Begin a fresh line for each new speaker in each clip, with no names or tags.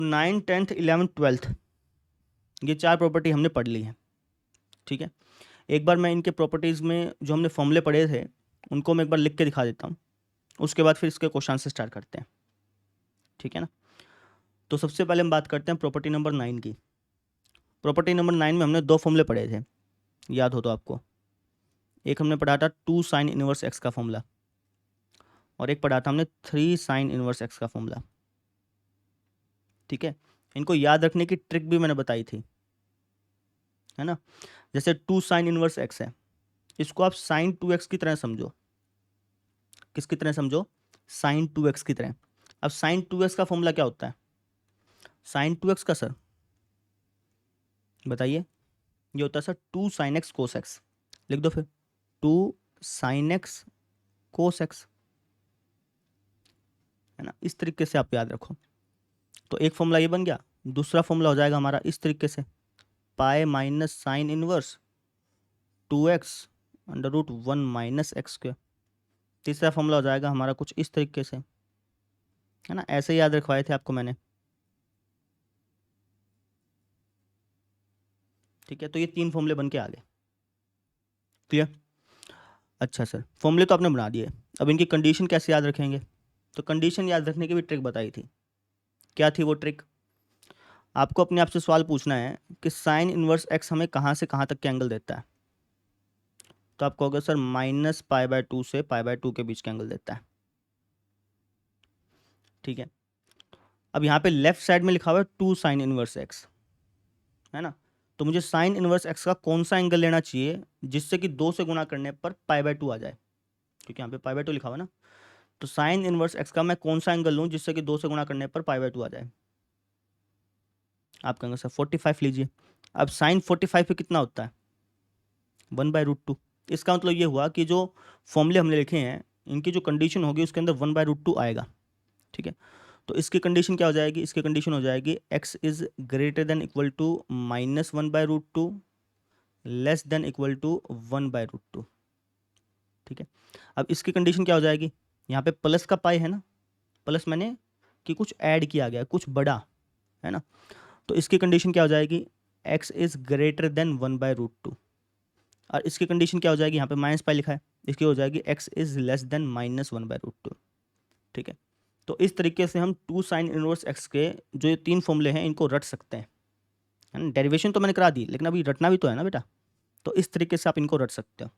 9, 10th, 11th, 12th ये 4 property हमने पढ़ ली है। ठीक है, एक बार मैं इनके प्रॉपर्टीज़ में जो हमने फॉर्मूले पढ़े थे उनको मैं एक बार लिख के दिखा देता हूँ, उसके बाद फिर इसके क्वेश्चन से स्टार्ट करते हैं। ठीक है ना, तो सबसे पहले हम बात करते हैं प्रॉपर्टी नंबर 9 की। प्रॉपर्टी नंबर 9 में हमने 2 फॉर्मूले पढ़े थे, याद हो तो आपको। एक हमने पढ़ा था 2 साइन इनवर्स एक्स का फॉर्मूला, और एक पढ़ा था हमने 3 साइन इनवर्स एक्स का फॉर्मूला। ठीक है, इनको याद रखने की ट्रिक भी मैंने बताई थी, है ना। जैसे 2 साइन इनवर्स एक्स है, इसको आप साइन 2x की तरह समझो। किसकी तरह समझो? साइन 2x की तरह। अब साइन 2x का फॉर्मूला क्या होता है? साइन 2x का सर बताइए, ये होता है sir 2 sine x cos x. लिख दो फिर, 2 साइन एक्स कोस एक्स, है ना। इस तरीके से आप याद रखो। तो एक फॉर्मूला ये बन गया, दूसरा फॉर्मूला हो जाएगा हमारा इस तरीके से, pi minus sine inverse 2x under root 1 minus x square. तीसरा फॉर्मूला हो जाएगा हमारा कुछ इस तरीके से, है ना। ऐसे याद रखवाए थे आपको मैंने। ठीक है, तो ये 3 फॉर्मूले बन के आ गए। क्लियर? अच्छा सर, फॉर्मूले तो आपने बना दिए, अब इनकी कंडीशन कैसे याद रखेंगे? तो कंडीशन याद रखने की भी ट्रिक बताई थी। क्या थी वो ट्रिक? आपको अपने आप से सवाल पूछना है कि साइन इनवर्स एक्स हमें कहाँ से कहाँ तक के एंगल देता है। तो आप कहोगे सर -π/2 से π/2 के बीच के एंगल देता है। ठीक है, अब यहाँ पे लेफ्ट साइड में लिखा हुआ है 2 साइन इनवर्स एक्स, है ना। तो मुझे साइन इनवर्स एक्स का कौन सा एंगल लेना चाहिए जिससे कि 2 से गुणा करने पर π/2 आ जाए, क्योंकि यहाँ पे π/2 लिखा हुआ है ना। तो साइन इनवर्स एक्स का मैं कौन सा एंगल लूँ जिससे कि 2 से गुणा करने पर π/2 आ जाए? आप कहेंगे सर 45 लीजिए। अब साइन 45 पे कितना होता है? 1/√2। इसका मतलब ये हुआ कि जो फॉर्मूले हमने लिखे हैं इनकी जो कंडीशन होगी उसके अंदर 1/√2 आएगा। ठीक है, तो इसकी कंडीशन क्या हो जाएगी? इसकी कंडीशन हो जाएगी x is greater than equal to -1/√2 less than equal to 1/√2। ठीक है, अब इसकी कंडीशन क्या हो जाएगी? यहाँ पे प्लस का पाई है ना, प्लस मैंने कि कुछ ऐड किया गया, कुछ बड़ा, है ना। तो इसकी कंडीशन क्या हो जाएगी? x is greater then 1/√2। और इसकी कंडीशन क्या हो जाएगी? यहाँ पे माइनस पाई लिखा है, इसकी हो जाएगी x इज लेस देन -1/√2। ठीक है, तो इस तरीके से हम 2 साइन इनवर्स x के जो ये 3 फॉर्मूले हैं इनको रट सकते हैं, है ना। डेरिवेशन तो मैंने करा दी, लेकिन अभी रटना भी तो है ना बेटा। तो इस तरीके से आप इनको रट सकते हो,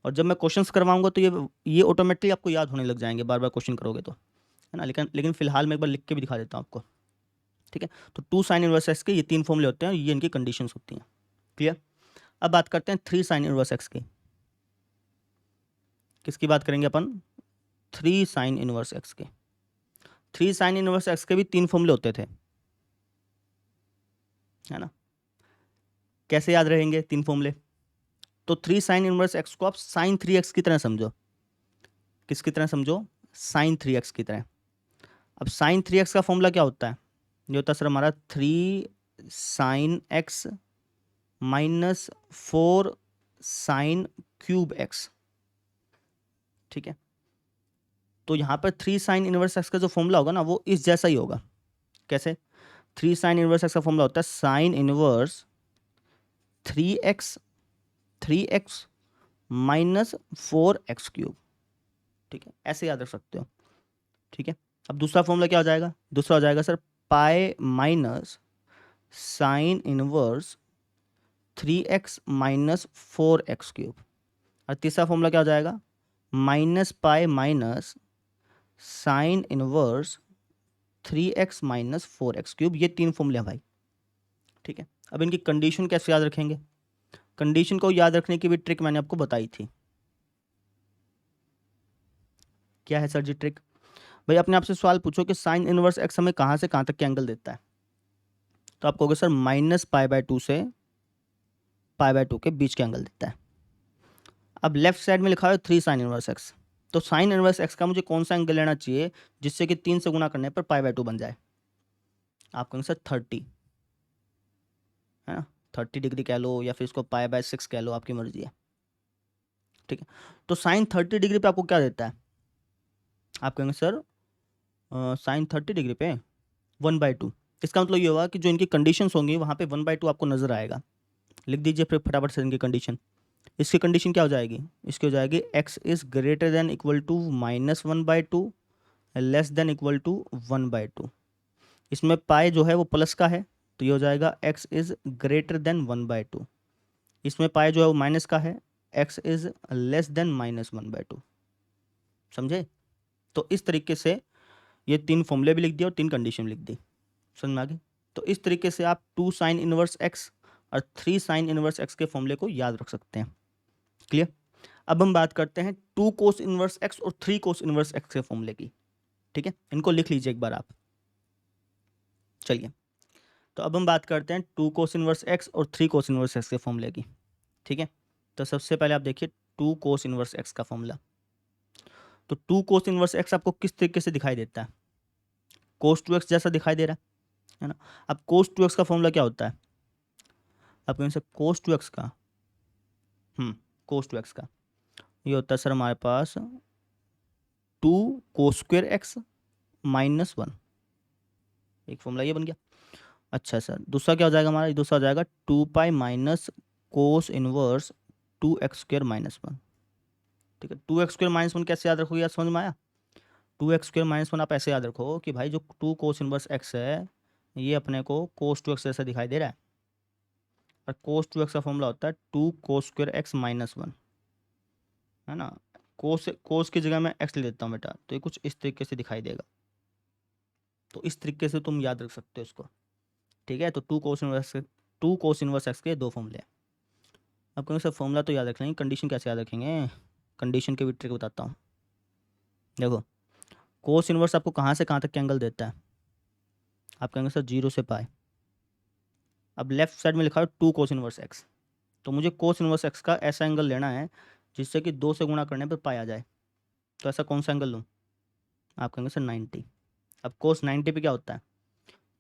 और जब मैं क्वेश्चंस करवाऊंगा तो ये ऑटोमेटिकली आपको याद होने लग जाएंगे, बार बार क्वेश्चन करोगे तो, है ना। लेकिन फिलहाल मैं एक बार लिख के भी दिखा देता हूँ आपको। ठीक है, तो 2 साइन इनवर्स एक्स के ये 3 फॉर्मूले होते हैं, ये इनकी कंडीशंस होती हैं। क्लियर? अब बात करते हैं 3 साइन इनवर्स एक्स की। किसकी बात करेंगे अपन? 3 साइन इनवर्स एक्स के। 3 साइन इनवर्स एक्स के भी 3 फॉर्मूले होते थे, है ना। कैसे याद रहेंगे 3 फॉर्मूले? तो 3 साइन इनवर्स एक्स को आप साइन 3x की तरह समझो। किसकी तरह समझो? साइन 3x की तरह। अब साइन 3x का फॉर्मूला क्या होता है? ये होता है सर हमारा 3 sine x minus 4 sine cube x. ठीक है, तो यहाँ पर 3 साइन इनवर्स एक्स का जो फॉर्मूला होगा ना वो इस जैसा ही होगा। कैसे? 3 साइन इनवर्स एक्स का फॉर्मूला होता है sine inverse 3x minus 4x cube. ठीक है, ऐसे याद रख सकते हो। ठीक है, अब दूसरा फॉर्मूला क्या हो जाएगा? दूसरा हो जाएगा सर पाई minus sine inverse 3x minus 4x cube. और तीसरा फॉर्मूला क्या हो जाएगा? Minus pi minus sine inverse 3x minus 4x cube. ये 3 फॉर्मूले हैं भाई। ठीक है, अब इनकी कंडीशन कैसे याद रखेंगे? कंडीशन को याद रखने की भी ट्रिक मैंने आपको बताई थी। क्या है सर जी ट्रिक? भाई अपने आप से सवाल पूछो कि साइन इनवर्स एक्स हमें कहाँ से कहाँ तक के एंगल देता है। तो आप कहोगे सर -π/2 से π/2 के बीच के एंगल देता है। अब लेफ्ट साइड में लिखा है 3 साइन इनवर्स एक्स। तो साइन इनवर्स एक्स का मुझे कौन सा एंगल लेना चाहिए जिससे कि 3 से गुना करने पर π/2 बन जाए? आप कहेंगे सर 30, है ना। 30 डिग्री कह लो या फिर इसको π/6 कह लो, आपकी मर्जी है। ठीक है, तो साइन 30 डिग्री पे आपको क्या देता है? आप कहेंगे सर साइन 30 डिग्री पे 1/2। इसका मतलब ये होगा कि जो इनकी कंडीशंस होंगी वहाँ पे 1/2 आपको नजर आएगा। लिख दीजिए फिर फटाफट से इनकी कंडीशन। इसकी कंडीशन क्या हो जाएगी, इसकी हो जाएगी x is greater than equal to -1/2 less than equal to 1/2। इसमें पाई जो है वो प्लस का है, तो ये हो जाएगा x इज ग्रेटर देन 1/2। इसमें पाई जो है वो माइनस का है, x इज लेस देन -1/2। समझे? तो इस तरीके से ये 3 फॉर्मूले भी लिख दिए और 3 कंडीशन लिख दी। समझ में आ गई? तो इस तरीके से आप 2 साइन इनवर्स x और 3 साइन इनवर्स x के फॉर्मूले को याद रख सकते हैं। क्लियर? अब हम बात करते हैं 2 कोस इनवर्स x और 3 कोस इनवर्स x के फॉर्मूले की। ठीक है, इनको लिख लीजिए एक बार आप। चलिए, तो अब हम बात करते हैं 2 कोस इनवर्स x और 3 कोस इनवर्स x के फॉर्मूले की। ठीक है, तो सबसे पहले आप देखिए 2 कोस इनवर्स x का फॉर्मूला। तो 2 कोस इनवर्स x आपको किस तरीके से दिखाई देता है? कोस 2x जैसा दिखाई दे रहा है ना? अब कोस 2x का फॉर्मूला क्या होता है? आप कहें सर कोस 2x का, कोस 2x का ये होता है सर हमारे पास 2 कोस स्क्वायर x -1। एक फॉर्मूला ये बन गया। अच्छा सर, दूसरा क्या हो जाएगा हमारा? दूसरा हो जाएगा 2 pi minus cos inverse 2x² -1। ठीक है, 2x² -1 कैसे याद रखोगे यार, समझ में आया? 2x² -1 आप ऐसे याद रखो कि भाई जो 2 कोस इनवर्स x है ये अपने को कोस 2x जैसा दिखाई दे रहा है, और कोस 2x का फॉर्मूला होता है 2 कोस स्क्वायर x -1, है ना? कोस की जगह मैं x ले लेता हूँ बेटा, तो ये कुछ इस तरीके से दिखाई देगा। तो इस तरीके से तुम याद रख सकते हो इसको। ठीक है, तो 2 कोस इनवर्स x के 2 फॉर्मूले हैं। अब कहेंगे सर फॉर्मूला तो याद रख लेंगे, कंडीशन कैसे याद रखेंगे? कंडीशन के भी ट्रिक बताता हूँ। देखो, कोस इनवर्स आपको कहाँ से कहाँ तक के एंगल देता है? आप कहेंगे सर 0 से पाई। अब लेफ्ट साइड में लिखा है 2 कोस इनवर्स x, तो मुझे कोस इनवर्स x का ऐसा एंगल लेना है जिससे कि 2 से गुणा करने पर पाई आ जाए। तो ऐसा कौन सा एंगल लूँ? आप कहेंगे सर 90। अब कोस 90 पे क्या होता है?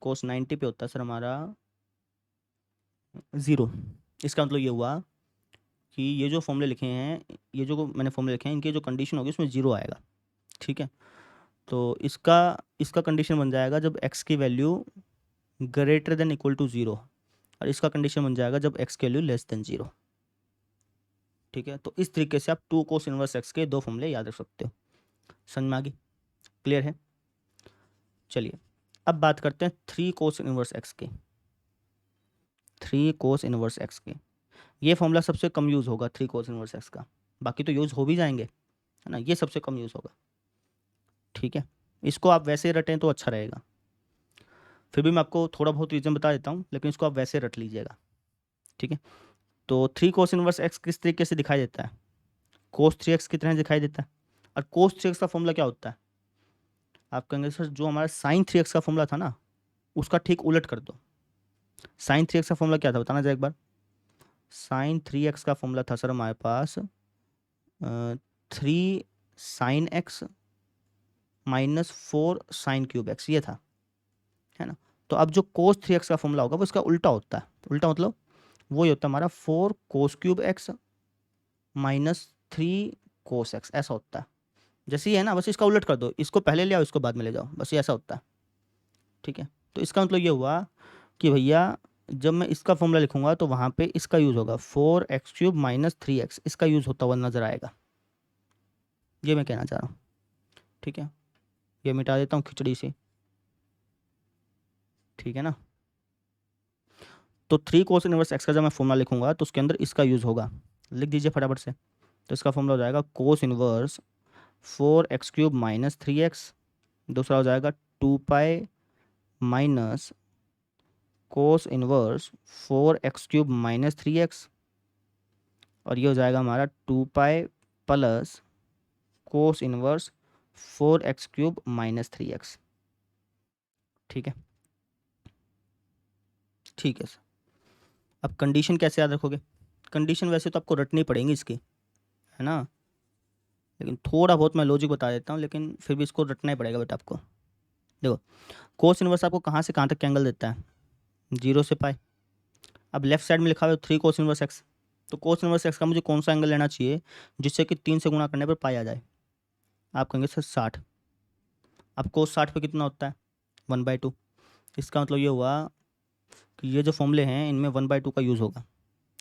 कोस 90 पे होता है सर हमारा 0। इसका मतलब ये हुआ कि ये जो फॉर्मूले लिखे हैं, ये जो मैंने फॉर्मूले लिखे हैं, इनकी जो कंडीशन होगी उसमें 0 आएगा। ठीक है, तो इसका इसका कंडीशन बन जाएगा जब x की value greater than equal to 0, और इसका कंडीशन बन जाएगा जब x की वैल्यू लेस देन 0। ठीक है, तो इस तरीके से आप 2 कोस इनवर्स x के 2 फॉर्मूले याद रख सकते हो। समझ में आ गई? क्लियर है? चलिए, अब बात करते हैं 3 कोस इनवर्स x के। 3 कोस इनवर्स x के ये फॉर्मूला सबसे कम यूज़ होगा 3 कोस इनवर्स x का, बाकी तो यूज़ हो भी जाएंगे, है ना? ये सबसे कम यूज़ होगा। ठीक है, इसको आप वैसे रटें तो अच्छा रहेगा। फिर भी मैं आपको थोड़ा बहुत रीज़न बता देता हूँ, लेकिन इसको आप वैसे रट लीजिएगा। ठीक है, तो 3 कोस इनवर्स x किस तरीके से दिखाई देता है? कोस 3x की तरह दिखाई देता है। और कोस 3x का फॉर्मूला क्या होता है? आप कहेंगे सर जो हमारा साइन 3x का फॉर्मूला था ना, उसका ठीक उलट कर दो। साइन 3x का फॉर्मूला क्या था बताना जाए एक बार। साइन 3x का फॉर्मूला था सर हमारे पास 3 sine x -4 sine cube x, ये था, है ना? तो अब जो कोस 3x का फॉर्मूला होगा वो इसका उल्टा होता है। उल्टा मतलब वो ही होता है हमारा 4 कोस क्यूब x -3 कोस x, ऐसा होता है। जैसे ही है ना, बस इसका उलट कर दो, इसको पहले ले आओ इसको बाद में ले जाओ, बस ये ऐसा होता है। ठीक है, तो इसका मतलब ये हुआ कि भैया जब मैं इसका फॉर्मूला लिखूंगा तो वहाँ पे इसका यूज़ होगा 4x³ -3x, इसका यूज़ होता हुआ नज़र आएगा। ये मैं कहना चाह रहा हूँ। ठीक है, ये मिटा देता हूँ खिचड़ी से। ठीक है ना, तो 3 कोस इनवर्स x का जब मैं फॉर्मूला लिखूंगा तो उसके अंदर इसका यूज़ होगा। लिख दीजिए फटाफट से। तो इसका फॉर्मूला हो जाएगा कोस इनवर्स 4x³ -3x, दूसरा हो जाएगा 2 pi minus cos inverse 4x³ -3x, और ये हो जाएगा हमारा 2 pi plus cos inverse 4x³ -3x। ठीक है, ठीक है सर। अब कंडीशन कैसे याद रखोगे? कंडीशन वैसे तो आपको रटनी पड़ेगी इसकी, है ना? लेकिन थोड़ा बहुत मैं लॉजिक बता देता हूँ, लेकिन फिर भी इसको रटना ही पड़ेगा बेटा आपको। देखो, कोस इनवर्स आपको कहाँ से कहाँ तक का एंगल देता है? 0 से पाई। अब लेफ्ट साइड में लिखा हुआ है 3 कोस इनवर्स x, तो कोस इनवर्स x का मुझे कौन सा एंगल लेना चाहिए जिससे कि 3 से गुणा करने पर पाई आ जाए? आप कहेंगे सर 60। अब कोस 60 पे कितना होता है? 1/2। इसका मतलब ये हुआ कि ये जो फॉर्मूले हैं इनमें 1/2 का यूज़ होगा।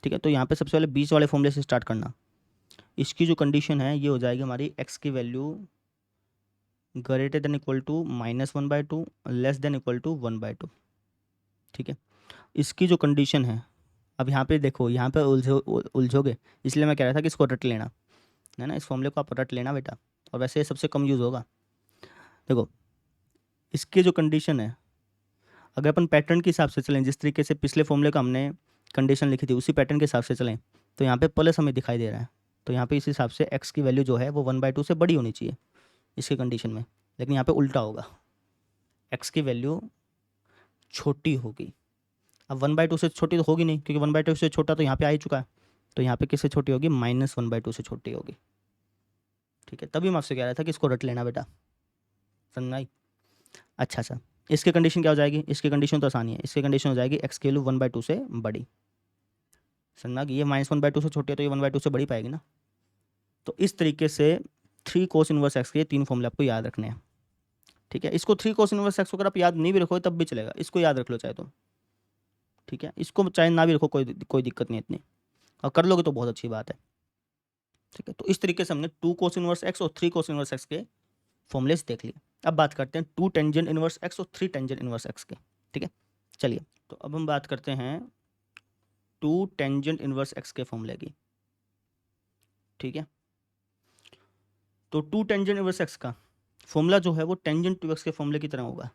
ठीक है, तो यहाँ पे सबसे पहले बीच वाले फॉर्मूले से स्टार्ट करना। इसकी जो कंडीशन है ये हो जाएगी हमारी x की value greater than equal to -1/2 less than equal to 1/2। ठीक है, इसकी जो कंडीशन है, अब यहाँ पे देखो, यहाँ पे उलझोगे, इसलिए मैं कह रहा था कि इसको रट लेना है ना, इस फॉर्मूले को आप रट लेना बेटा, और वैसे ये सबसे कम यूज़ होगा। देखो, इसकी जो कंडीशन है, अगर अपन पैटर्न के हिसाब से चलें, जिस तरीके से पिछले फॉर्मूले का हमने कंडीशन लिखी थी उसी पैटर्न के हिसाब से चलें, तो यहाँ पे प्लस हमें दिखाई दे रहा है, तो यहाँ पे इस हिसाब से x की वैल्यू जो है वो 1/2 से बड़ी होनी चाहिए इसकी कंडीशन में, लेकिन यहाँ पे उल्टा होगा, x की वैल्यू छोटी होगी। अब 1/2 से छोटी तो होगी नहीं, क्योंकि 1/2 से छोटा तो यहाँ पे आ ही चुका है, तो यहाँ पे किससे छोटी होगी, -1/2 से छोटी होगी। ठीक है, तभी मैं आपसे कह रहा था कि इसको रट लेना बेटा, समझ आई। अच्छा सर, इसकी कंडीशन क्या हो जाएगी, इसकी कंडीशन तो आसानी है, इसकी कंडीशन हो जाएगी x की वैल्यू 1/2 से बड़ी। समझना कि ये -1/2 से छोटी है तो ये 1/2 से बड़ी पाएगी ना। तो इस तरीके से 3 cos इनवर्स x के 3 फॉर्मूले आपको याद रखने हैं। ठीक है, इसको 3 cos इनवर्स x को अगर आप याद नहीं भी रखो तब भी चलेगा, इसको याद रख लो चाहे तो। ठीक है, इसको चाहे ना भी रखो, कोई दिक्कत नहीं इतनी, और कर लोगे तो बहुत अच्छी बात है। ठीक है, तो इस तरीके से हमने 2 cos इनवर्स x और 3 cos इनवर्स x के फॉर्मूलेस देख लिए। अब बात करते हैं 2 टेंजेंट इनवर्स x और 3 टेंजेंट इनवर्स x के। ठीक है, चलिए, तो अब हम बात करते हैं 2 टेंजेंट इनवर्स x के फॉर्मूले की। ठीक है, तो 2 टेंजेंट इनवर्स x का फॉर्मूला जो है वो टेंजेंट टू x के फॉर्मूले की तरह होगा।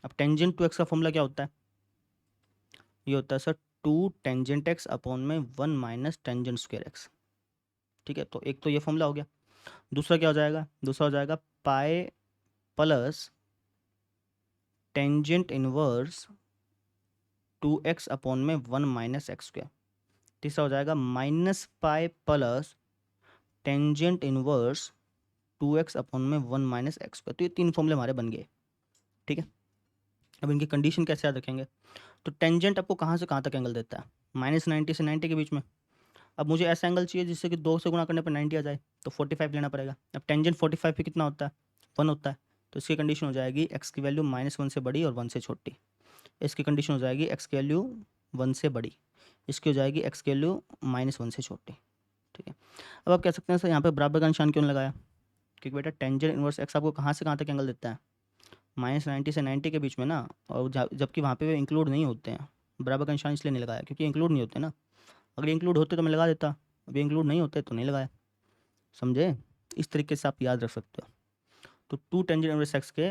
अब टेंजेंट टू x का फॉर्मूला क्या होता है, ये होता है सर 2 टेंजेंट x अपॉन में 1 माइनस टेंजेंट स्क्वायर x। ठीक है, तो एक तो ये फॉर्मूला हो गया, दूसरा क्या हो जाएगा, दूसरा हो जाएगा pi plus tangent inverse 2x upon में 1 माइनस एक्स स्क्वायर। तीसरा हो जाएगा minus pi plus tangent inverse 2x upon में 1 माइनस एक्स स्क्वायर। तो ये 3 फॉर्मूले हमारे बन गए। ठीक है, अब इनकी कंडीशन कैसे याद रखेंगे, तो टेंजेंट आपको कहाँ से कहाँ तक एंगल देता है, -90 से 90 के बीच में। अब मुझे ऐसा एंगल चाहिए जिससे कि 2 से गुणा करने पर 90 आ जाए, तो 45 लेना पड़ेगा। अब टेंजेंट 45 पे कितना होता है, 1 होता है, तो इसकी कंडीशन हो जाएगी x की वैल्यू -1 से बड़ी और 1 से छोटी। इसकी कंडीशन हो जाएगी x की वैल्यू 1 से बड़ी, इसकी हो जाएगी x की वैल्यू -1 से छोटी। ठीक है, अब आप कह सकते हैं सर यहाँ पे बराबर का निशान क्यों नहीं लगाया, क्योंकि बेटा टेंजेंट इनवर्स x आपको कहाँ से कहाँ तक एंगल देता है, -90 से 90 के बीच में ना, और जबकि वहाँ पे वे इंक्लूड नहीं होते हैं। बराबर का निशान इसलिए नहीं लगाया क्योंकि इंक्लूड नहीं होते ना, अगर इंक्लूड होते तो मैं लगा देता, अभी इंक्लूड नहीं होते तो नहीं लगाया। समझे, इस तरीके से आप याद रख सकते हो। तो 2 टेंजेंट इनवर्स x के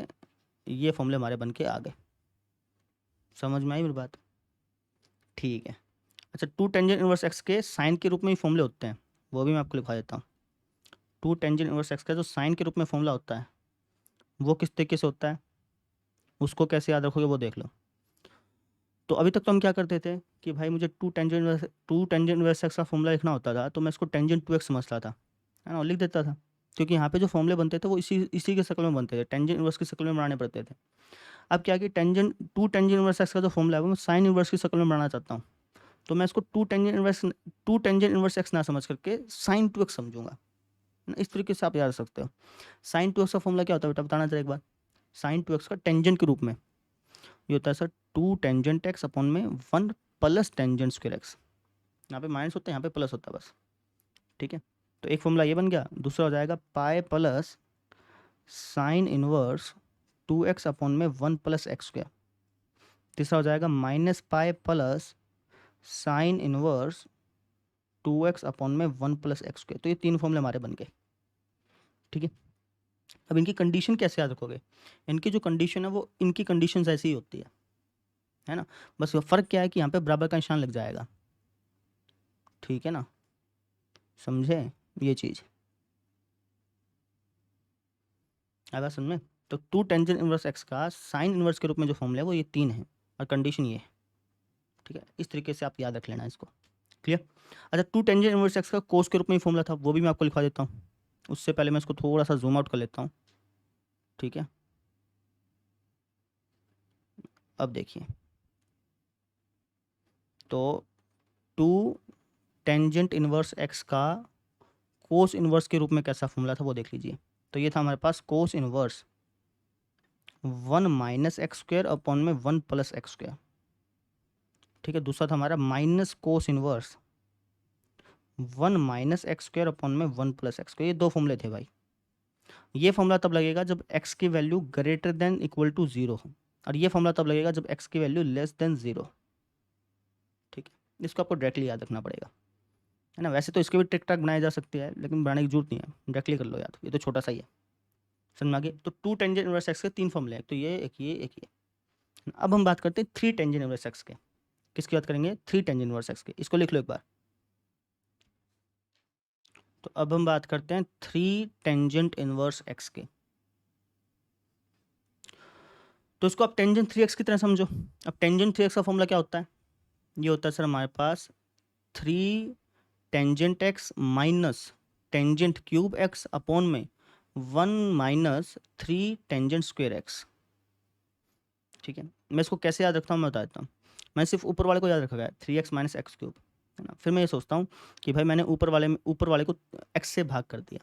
ये फॉर्मूले हमारे बन के आ गए। समझ में आई मेरी बात, ठीक है। अच्छा, 2 टेंजेंट इनवर्स x के साइन के रूप में ही फॉर्मूले होते हैं, वो भी मैं आपको लिखवा देता हूँ। 2 टेंजेंट इनवर्स x का जो साइन के रूप में फॉर्मूला होता है वो किस तरीके से होता है, उसको कैसे याद रखोगे वो देख लो। तो अभी तक तो हम क्या करते थे कि भाई मुझे 2 टेंजेंट इनवर्स x का फॉर्मूला लिखना होता था तो मैं इसको टेंजेंट 2x समझता था, है ना, और लिख देता था, क्योंकि यहाँ पे जो फॉर्मूले बनते थे वो इसी के शक्ल में बनते थे, टेंजेंट इनवर्स की शक्ल में बनाने पड़ते थे। अब क्या कि 2 टेंजेंट इनवर्स x का जो फॉर्मूला है वो मैं साइन इनवर्स की शक्ल में बनाना चाहता हूँ, तो मैं इसको 2 टेंजेंट इनवर्स x ना समझ करके साइन 2x समझूंगा। इस तरीके से आप याद रख सकते हो। साइन 2x का फॉर्मूला क्या होता है बेटा, बताना जरा एक बार। साइन 2x का टेंजेंट के रूप में ये होता है सर 2 टेंजेंट x अपॉन में 1 प्लस टेंजेंट स्क्वायर x। यहाँ पे माइनस होता है, यहाँ पे प्लस होता है बस। ठीक है, तो एक फॉर्मूला ये बन गया, दूसरा हो जाएगा pi plus sign inverse 2x upon में 1 प्लस एक्स स्क्वायर। तीसरा हो जाएगा minus pi plus sign inverse 2x upon में 1 प्लस एक्स स्क्वायर। तो ये 3 फॉर्मूले हमारे बन गए। ठीक है, अब इनकी कंडीशन कैसे याद रखोगे, इनकी जो कंडीशन है वो इनकी कंडीशन ऐसी ही होती है ना, बस फ़र्क क्या है कि यहाँ पे बराबर का निशान लग जाएगा। ठीक है ना, समझे ये चीज़, आएगा समझ में। तो 2 टेंजेंट इनवर्स x का साइन इनवर्स के रूप में जो फॉर्मूला है वो ये 3 है और कंडीशन ये है। ठीक है, इस तरीके से आप याद रख लेना इसको, क्लियर। अच्छा, 2 टेंजेंट इनवर्स x का कोस के रूप में ही फॉर्मूला था, वो भी मैं आपको लिखवा देता हूँ। उससे पहले मैं इसको थोड़ा सा जूम आउट कर लेता हूँ। ठीक है, अब देखिए, तो 2 टेंजेंट इनवर्स x का कोस इनवर्स के रूप में कैसा फॉर्मूला था वो देख लीजिए। तो ये था हमारे पास cos inverse 1 minus x square upon में 1 प्लस एक्स स्क्वायर। ठीक है, दूसरा था हमारा minus cos inverse 1 minus x square upon में 1 प्लस एक्स स्क्वायर। ये दो फॉर्मूले थे भाई। ये फॉर्मूला तब लगेगा जब एक्स की value greater than equal to 0 हो, और ये फॉर्मूला तब लगेगा जब एक्स की वैल्यू लेस देन 0। ठीक है, इसको आपको डायरेक्टली याद रखना पड़ेगा, है ना। वैसे तो इसके भी ट्रिक ट्रैक बनाया जा सकती है, लेकिन बनाने की जरूरत नहीं है, डायरेक्टली कर लो याद, ये तो छोटा सा ही है। समझ में आ गया। तो 2 टेंजेंट इनवर्स एक्स के 3 फॉर्मूले हैं, तो ये एक ये एक ये। अब हम बात करते हैं 3 टेंजेंट इनवर्स एक्स के। किसकी बात करेंगे? 3 टेंजेंट इनवर्स एक्स के। इसको लिख लो एक बार। तो अब हम बात करते हैं 3 टेंजेंट इनवर्स एक्स के। तो इसको आप टेंजेंट 3x की तरह समझो। अब टेंजेंट 3x का फॉर्मूला क्या होता है? ये होता है सर हमारे पास 3 tangent x minus tangent cube x upon में 1 माइनस 3 टेंजेंट स्क्वायर एक्स। ठीक है, मैं इसको कैसे याद रखता हूँ मैं बता देता हूँ। मैं सिर्फ ऊपर वाले को याद रखा गया 3x माइनस एक्स क्यूब, है ना। फिर मैं ये सोचता हूँ कि भाई मैंने ऊपर वाले को x से भाग कर दिया,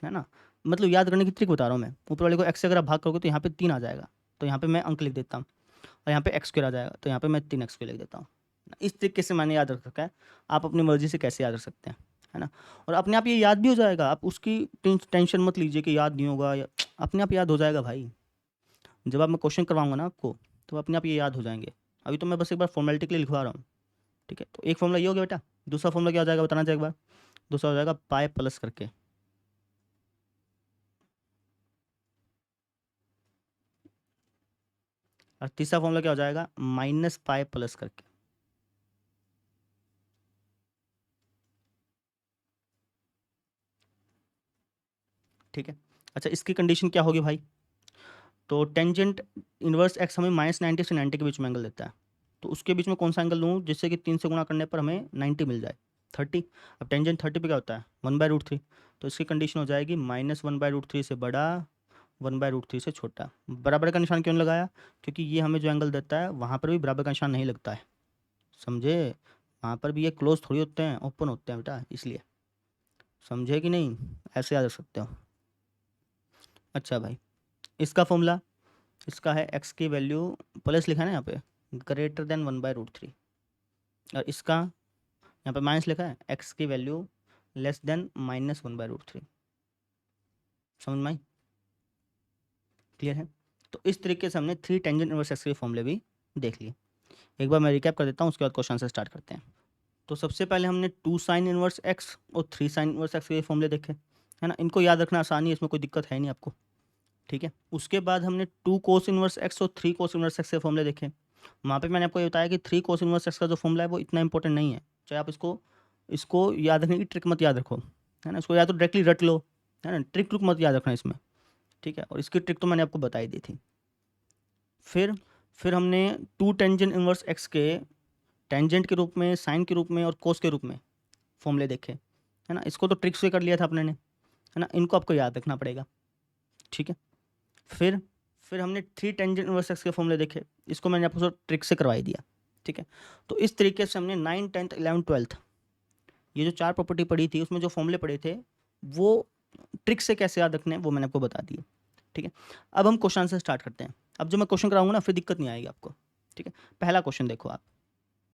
है ना। मतलब याद करने की ट्रिक बता रहा हूँ मैं। ऊपर वाले को x से अगर आप भाग करोगे तो यहाँ पे 3 आ जाएगा, तो यहाँ पे मैं अंक लिख देता हूँ, और यहाँ पे एक्स स्क्वायर आ जाएगा, तो यहाँ पे मैं 3x स्क्वायर लिख देता हूँ। इस तरीके से मैंने याद रख रखा है। आप अपनी मर्जी से कैसे याद रख सकते हैं, है ना। और अपने आप ये याद भी हो जाएगा, आप उसकी टेंशन मत लीजिए कि याद नहीं होगा, या अपने आप याद हो जाएगा भाई। जब आप मैं क्वेश्चन करवाऊंगा ना आपको, तो अपने आप ये याद हो जाएंगे। अभी तो मैं बस एक बार फॉर्मेलिटी के लिए लिखवा रहा हूँ। ठीक है, तो एक फॉर्मूला ये हो गया बेटा। दूसरा फॉर्मूला क्या हो जाएगा बताना चाहिए एक बार। दूसरा हो जाएगा पाई प्लस करके, और तीसरा फॉर्मूला क्या हो जाएगा? माइनस पाई प्लस करके। ठीक है, अच्छा इसकी कंडीशन क्या होगी भाई? तो टेंजेंट इनवर्स एक्स हमें -90 से 90 के बीच में एंगल देता है, तो उसके बीच में कौन सा एंगल लूँ जिससे कि 3 से गुणा करने पर हमें 90 मिल जाए? 30। अब टेंजेंट 30 पे क्या होता है? 1/√3। तो इसकी कंडीशन हो जाएगी -1/√3 से बड़ा, 1/√3 से छोटा। बराबर का निशान क्यों लगाया? क्योंकि ये हमें जो एंगल देता है वहाँ पर भी बराबर का निशान नहीं लगता है, समझे। वहाँ पर भी ये क्लोज थोड़ी होते हैं, ओपन होते हैं बेटा, इसलिए। समझे कि नहीं? ऐसे याद रख सकते हो। अच्छा भाई, इसका फॉर्मूला, इसका है एक्स की वैल्यू प्लस लिखा है ना यहाँ पे, ग्रेटर देन 1/√3, और इसका यहाँ पे माइनस लिखा है, एक्स की वैल्यू लेस देन -1/√3। समझ में आई? क्लियर है? तो इस तरीके से हमने 3 टेंजेंट इनवर्स एक्स के फॉर्मूले भी देख लिए। एक बार मैं रिकैप कर देता हूँ, उसके बाद क्वेश्चन से स्टार्ट करते हैं। तो सबसे पहले हमने 2 साइन इनवर्स एक्स और 3 साइन इनवर्स एक्स के फॉर्मूले देखे, है ना। इनको याद रखना आसानी है, इसमें कोई दिक्कत है नहीं आपको। ठीक है, उसके बाद हमने 2 कोस इनवर्स एक्स और 3 कोस इनवर्स एक्स के फॉर्मूले देखे। वहाँ पे मैंने आपको ये बताया कि 3 कोस इनवर्स एक्स का जो फॉर्मूला है वो इतना इंपॉर्टेंट नहीं है, चाहे आप इसको इसको याद रखने की ट्रिक मत याद रखो, है ना। इसको या तो डायरेक्टली रट लो, है ना, ट्रिक मत याद रखना इसमें। ठीक है, और इसकी ट्रिक तो मैंने आपको बताई दी थी। फिर फिर हमने 2 टेंजेंट इनवर्स एक्स के टेंजेंट के रूप में, साइन के रूप में और कोस के रूप में फॉर्मूले देखे, है ना। इसको तो ट्रिक से कर लिया था अपने ने, है ना। इनको आपको याद रखना पड़ेगा। ठीक है, फिर फिर हमने 3 टेंजेंट इनवर्स एक्स के फॉर्मूले देखे, इसको मैंने आपको ट्रिक से करवाई दिया। ठीक है, तो इस तरीके से हमने 9, 10th, 11th, 12th ये जो 4 प्रॉपर्टी पढ़ी थी, उसमें जो फॉर्मूले पढ़े थे वो ट्रिक से कैसे याद रखने हैं वो मैंने आपको बता दिए। ठीक है, अब हम क्वेश्चन से स्टार्ट करते हैं। अब जो मैं क्वेश्चन कराऊंगा ना, फिर दिक्कत नहीं आएगी आपको। ठीक है, पहला क्वेश्चन देखो आप।